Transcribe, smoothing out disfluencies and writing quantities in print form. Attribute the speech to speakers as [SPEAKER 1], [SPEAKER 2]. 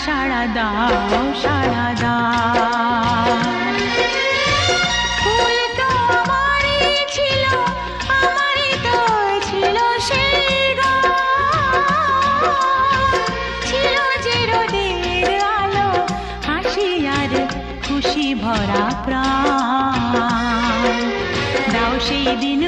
[SPEAKER 1] সাড়া দাও, সাড়া দাও। ফুল তো আমারই ছিল, আমারই তো ছিল সেই গান। ছিল যে রোদের আলো, হাসি আর খুশি ভরা প্রাণ। দাও সেই দিন